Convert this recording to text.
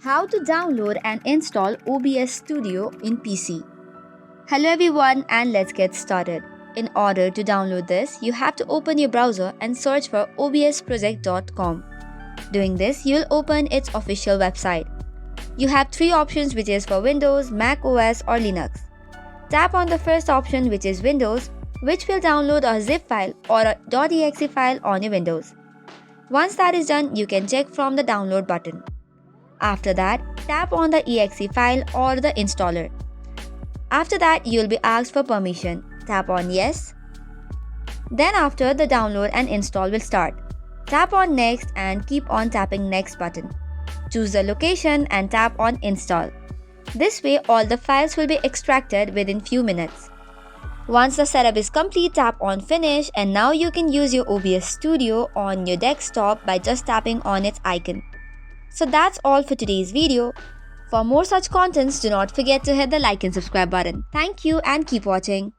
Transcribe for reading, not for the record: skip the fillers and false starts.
How to download and install OBS Studio in PC. Hello everyone, and let's get started. In order to download this, you have to open your browser and search for obsproject.com. Doing this, you'll open its official website. You have three options, which is for Windows, Mac OS or Linux. Tap on the first option, which is Windows, which will download a zip file or a .exe file on your Windows. Once that is done, you can check from the download button. After that, tap on the exe file or the installer. After that, you will be asked for permission. Tap on yes. Then after, the download and install will start. Tap on next and keep on tapping next button. Choose the location and tap on install. This way, all the files will be extracted within few minutes. Once the setup is complete, tap on finish, and now you can use your OBS Studio on your desktop by just tapping on its icon. So that's all for today's video. For more such contents, do not forget to hit the like and subscribe button. Thank you and keep watching.